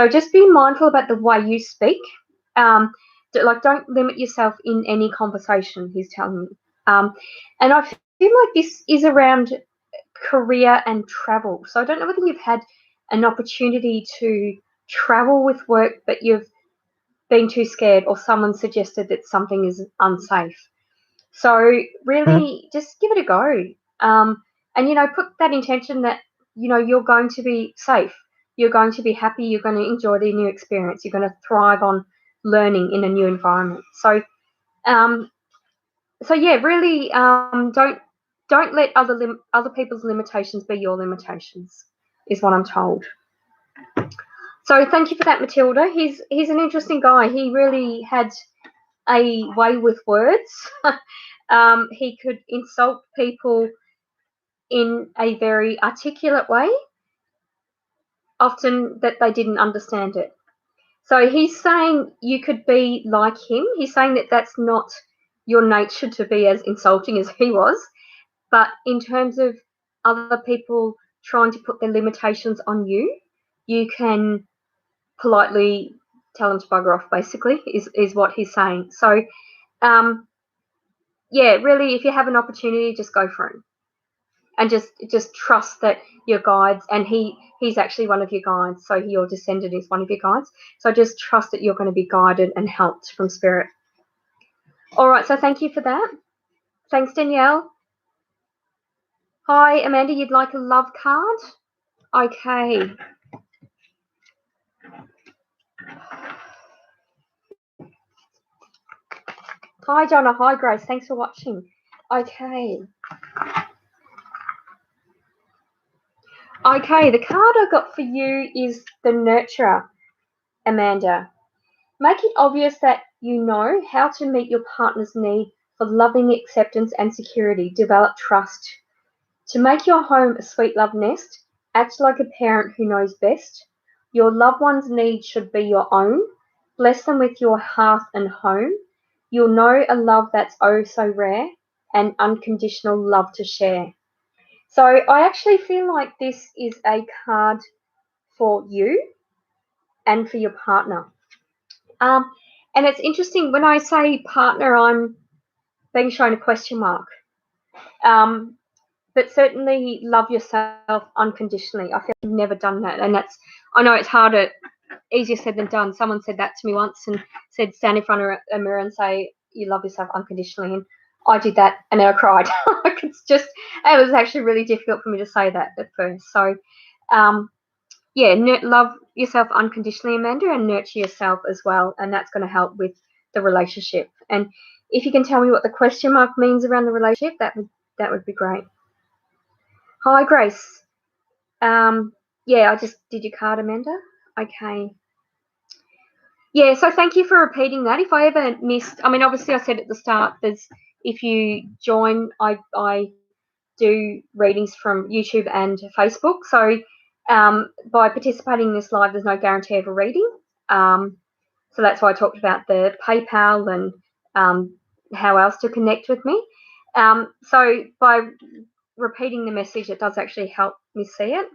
just be mindful about the way you speak. Don't limit yourself in any conversation, he's telling me. And I feel like this is around career and travel. So I don't know whether you've had an opportunity to travel with work, but you've been too scared, or someone suggested that something is unsafe. So really, just give it a go, and put that intention that you're going to be safe, you're going to be happy, you're going to enjoy the new experience, you're going to thrive on learning in a new environment. So, really, don't let other people's limitations be your limitations, is what I'm told. So thank you for that, Matilda. He's an interesting guy. He really had a way with words. He could insult people in a very articulate way, often that they didn't understand it. So he's saying you could be like him. He's saying that that's not your nature to be as insulting as he was. But in terms of other people trying to put their limitations on you, you can politely tell them to bugger off, basically, is what he's saying. So, really, if you have an opportunity, just go for it. And just trust that your guides, and he's actually one of your guides, so your descendant is one of your guides. So just trust that you're going to be guided and helped from spirit. All right, so thank you for that. Thanks, Danielle. Hi, Amanda, you'd like a love card? Okay. Hi, Donna. Hi, Grace. Thanks for watching. Okay. Okay, the card I got for you is the Nurturer, Amanda. Make it obvious that you know how to meet your partner's need for loving acceptance and security. Develop trust. To make your home a sweet love nest, act like a parent who knows best. Your loved one's needs should be your own. Bless them with your hearth and home. You'll know a love that's oh so rare, and unconditional love to share. So I actually feel like this is a card for you and for your partner. And it's interesting, when I say partner, I'm being shown a question mark. But certainly love yourself unconditionally. I feel like I've never done that. And I know it's harder, easier said than done. Someone said that to me once and said, stand in front of a mirror and say you love yourself unconditionally. And I did that and then I cried. It was actually really difficult for me to say that at first. So, yeah, love yourself unconditionally, Amanda, and nurture yourself as well. And that's going to help with the relationship. And if you can tell me what the question mark means around the relationship, that would be great. Hi, Grace. Yeah, I just did your card, Amanda. Okay. Yeah, so thank you for repeating that. If I ever missed, I mean, obviously I said at the start, if you join, I do readings from YouTube and Facebook. So by participating in this live, there's no guarantee of a reading. So that's why I talked about the PayPal and how else to connect with me. So by repeating the message, it does actually help me see it.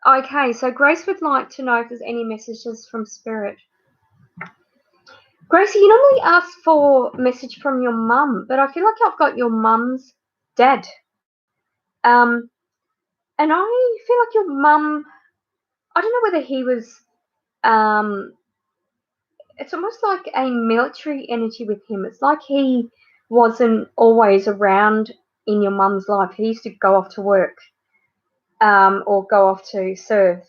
Okay, so Grace would like to know if there's any messages from Spirit. Gracie, you normally ask for a message from your mum, but I feel like I've got your mum's dad. And I feel like your mum, I don't know whether he was, it's almost like a military energy with him. It's like he wasn't always around in your mum's life. He used to go off to work or go off to serve.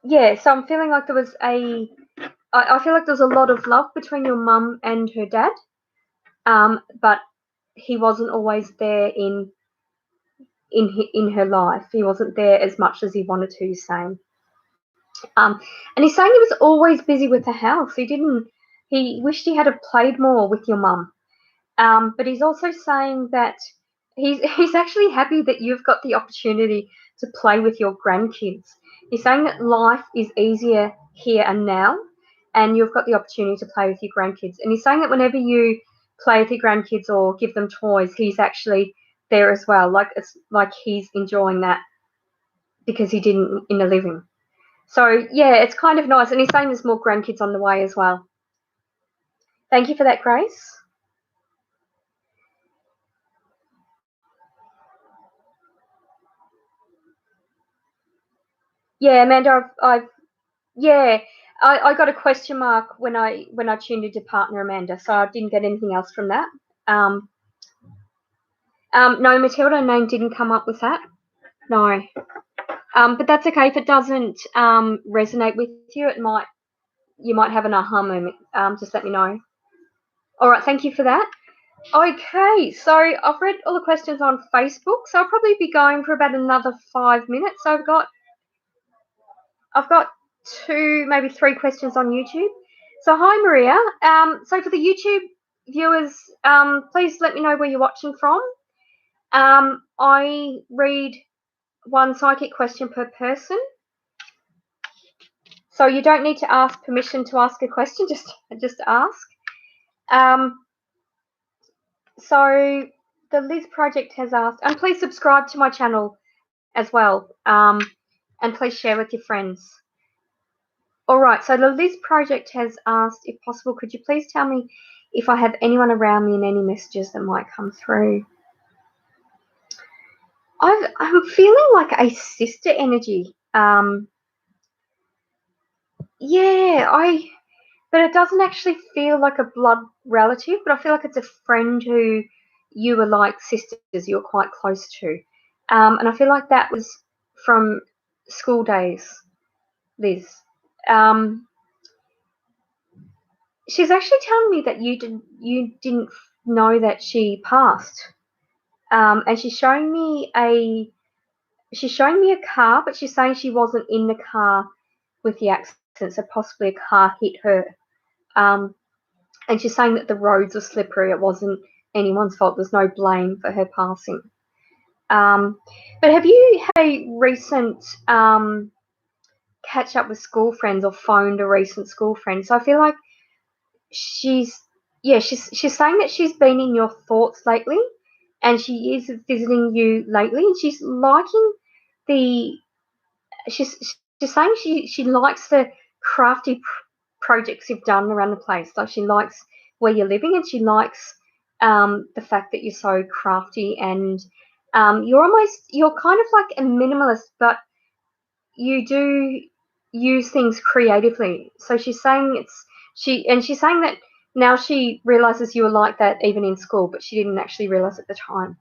Yeah, so I'm feeling like there was I feel like there's a lot of love between your mum and her dad, but he wasn't always there in her life. He wasn't there as much as he wanted to, he's saying. And he's saying he was always busy with the house. He wished he had played more with your mum. But he's also saying that he's actually happy that you've got the opportunity to play with your grandkids. He's saying that life is easier here and now, and you've got the opportunity to play with your grandkids. And he's saying that whenever you play with your grandkids or give them toys, he's actually there as well. Like it's like he's enjoying that because he didn't in the living. So yeah, it's kind of nice. And he's saying there's more grandkids on the way as well. Thank you for that, Grace. Yeah, Amanda, I got a question mark when I tuned into partner, Amanda, so I didn't get anything else from that. No, Matilda, name didn't come up with that. No. But that's okay if it doesn't resonate with you. You might have an aha moment. Just let me know. All right, thank you for that. Okay, so I've read all the questions on Facebook, so I'll probably be going for about another 5 minutes. So I've got 2, maybe 3 questions on YouTube. So hi Maria. So for the YouTube viewers, please let me know where you're watching from. I read 1 psychic question per person. So you don't need to ask permission to ask a question, just ask. So the Liz Project has asked, and please subscribe to my channel as well, and please share with your friends. All right, so the Liz Project has asked, if possible, could you please tell me if I have anyone around me and any messages that might come through? I'm feeling like a sister energy. Yeah, but it doesn't actually feel like a blood relative, but I feel like it's a friend who you were like sisters, you're quite close to. And I feel like that was from school days, Liz. She's actually telling me that you didn't know that she passed. And she's showing me a car, but she's saying she wasn't in the car with the accident, so possibly a car hit her. And she's saying that the roads were slippery. It wasn't anyone's fault. There's no blame for her passing. But have you had a recent catch up with school friends or phoned a recent school friend? So I feel like she's saying that she's been in your thoughts lately, and she is visiting you lately, and she's liking she's saying she likes the crafty projects you've done around the place. Like she likes where you're living, and she likes the fact that you're so crafty, and you're kind of like a minimalist, but you do use things creatively. So she's saying she's saying that now she realizes you were like that even in school, but she didn't actually realize at the time.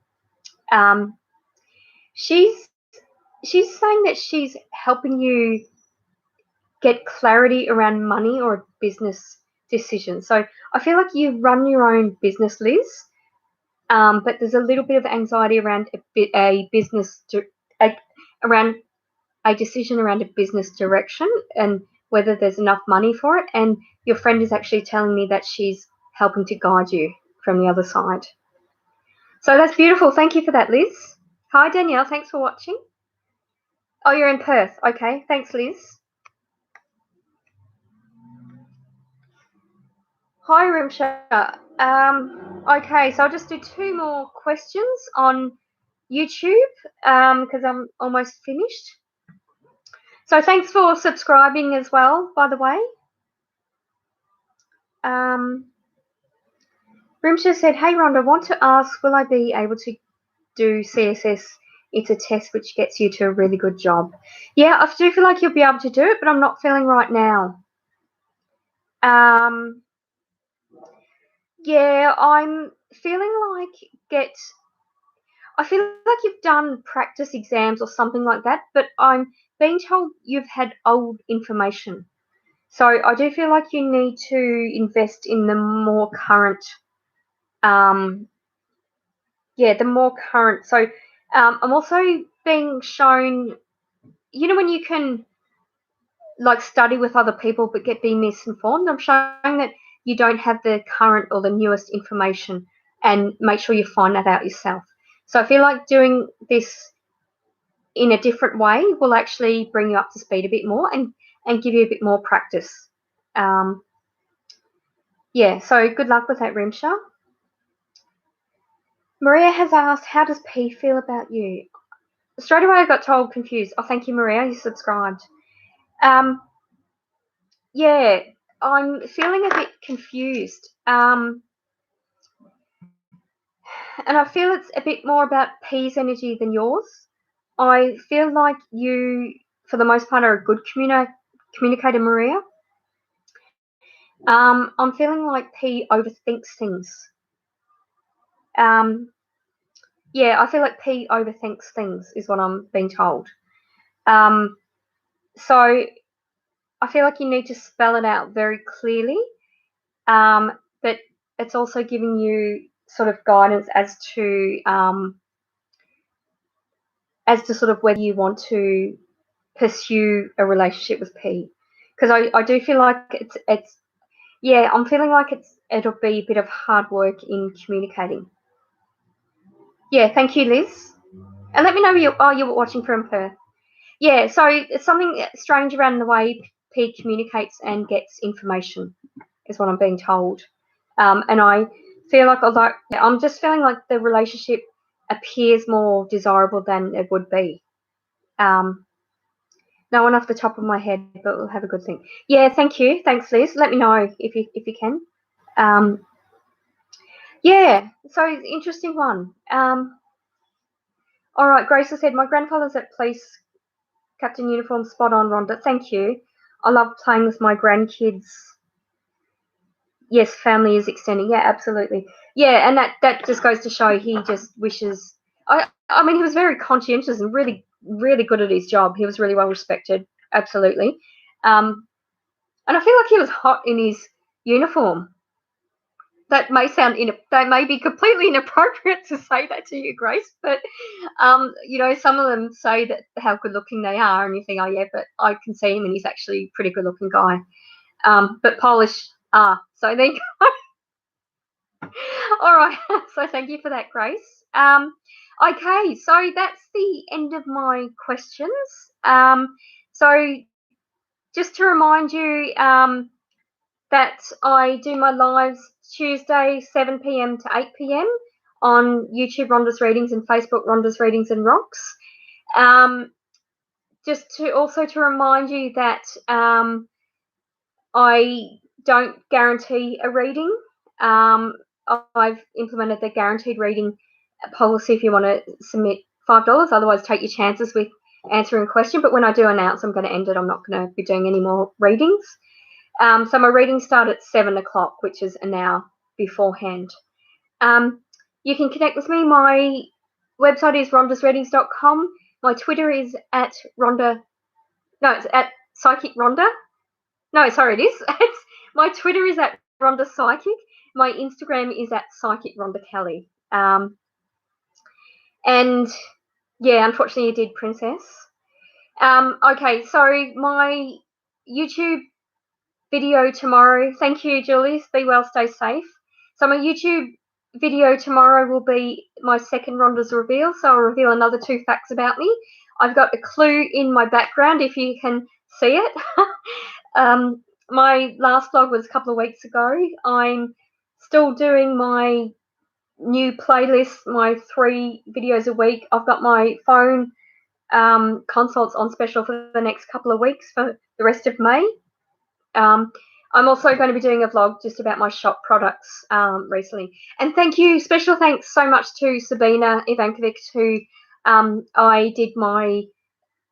Um, she's saying that she's helping you get clarity around money or a business decision. So I feel like you run your own business, Liz, but there's a little bit of anxiety around around a decision around a business direction and whether there's enough money for it. And your friend is actually telling me that she's helping to guide you from the other side. So that's beautiful. Thank you for that, Liz. Hi, Danielle. Thanks for watching. Oh, you're in Perth. Okay. Thanks, Liz. Hi, Rimsha. Okay, so I'll just do 2 more questions on YouTube because I'm almost finished. So thanks for subscribing as well, by the way. Rimsha said, hey, Rhonda, want to ask, will I be able to do CSS? It's a test which gets you to a really good job. Yeah, I do feel like you'll be able to do it, but I'm not feeling right now. Yeah, I'm feeling like I feel like you've done practice exams or something like that, but I'm being told you've had old information. So I do feel like you need to invest in the more current, the more current. So I'm also being shown, when you can like study with other people but be misinformed, I'm showing that you don't have the current or the newest information, and make sure you find that out yourself. So I feel like doing this in a different way will actually bring you up to speed a bit more and give you a bit more practice. So good luck with that, Rimsha. Maria has asked, how does P feel about you? Straight away I got told confused. Oh, thank you, Maria, you subscribed. Yeah, I'm feeling a bit confused. And I feel it's a bit more about P's energy than yours. I feel like you, for the most part, are a good communicator, Maria. I'm feeling like P overthinks things. I feel like P overthinks things is what I'm being told. So I feel like you need to spell it out very clearly. But it's also giving you sort of guidance as to sort of whether you want to pursue a relationship with P. Because I do feel like I'm feeling like it'll be a bit of hard work in communicating. Yeah, thank you, Liz. And let me know you're watching from Perth. Yeah, so it's something strange around the way P communicates and gets information, is what I'm being told. And I feel like, although I'm just feeling like the relationship appears more desirable than it would be. No one off the top of my head, but we'll have a good think. Yeah, thank you. Thanks, Liz. Let me know if you can. So interesting one. All right, Grace has said, my grandfather's at police captain uniform, spot on, Rhonda. Thank you. I love playing with my grandkids. Yes, family is extending. Yeah, absolutely. Yeah, and that just goes to show he just wishes. I mean, he was very conscientious and really, really good at his job. He was really well respected. Absolutely. And I feel like he was hot in his uniform. That may be completely inappropriate to say that to you, Grace, but some of them say that how good looking they are, and you think, oh yeah, but I can see him and he's actually a pretty good looking guy. But Polish are. So there you go. All right. So thank you for that, Grace. Okay, so that's the end of my questions. So just to remind you that I do my lives Tuesday, 7 p.m. to 8 p.m. on YouTube Rhonda's Readings and Facebook Rhonda's Readings and Rocks. Just to remind you that I don't guarantee a reading. I've implemented the guaranteed reading policy if you want to submit $5. Otherwise, take your chances with answering a question. But when I do announce I'm going to end it, I'm not going to be doing any more readings. So my readings start at 7 o'clock, which is an hour beforehand. You can connect with me. My website is rhondasreadings.com. My Twitter is at Rhonda. No, it's at Psychic Rhonda. No, sorry, it is. My Twitter is at Rhonda Psychic. My Instagram is at Psychic Rhonda Kelly. And yeah, unfortunately, you did, Princess. Okay, so my YouTube video tomorrow. Thank you, Julius. Be well, stay safe. So my YouTube video tomorrow will be my second Rhonda's reveal. So I'll reveal another 2 facts about me. I've got a clue in my background if you can see it. My last vlog was a couple of weeks ago. I'm still doing my new playlist, my 3 videos a week. I've got my phone consults on special for the next couple of weeks for the rest of May. I'm also going to be doing a vlog just about my shop products recently. And thank you, special thanks so much to Sabina Ivankovic, who I did my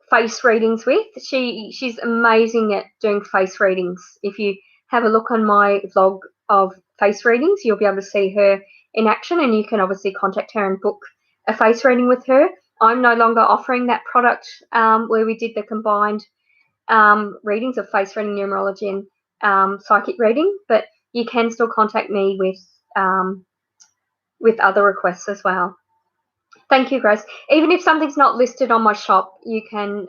face readings with. She's amazing at doing face readings. If you have a look on my vlog of face readings, you'll be able to see her in action, and you can obviously contact her and book a face reading with her. I'm no longer offering that product where we did the combined readings of face reading, numerology, and psychic reading, but you can still contact me with other requests as well. Thank you, Grace. Even if something's not listed on my shop, you can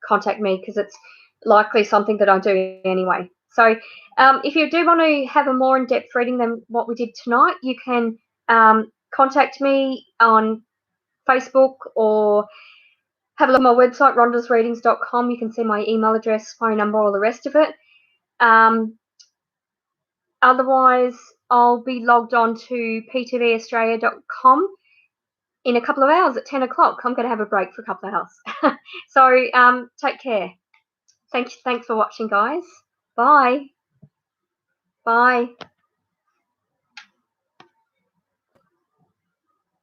contact me because it's likely something that I do anyway. So if you do want to have a more in-depth reading than what we did tonight, you can contact me on Facebook or have a look at my website, rhondasreadings.com. You can see my email address, phone number, all the rest of it. Otherwise, I'll be logged on to ptvaustralia.com in a couple of hours at 10 o'clock. I'm going to have a break for a couple of hours. So take care. Thanks for watching, guys. Bye. Bye.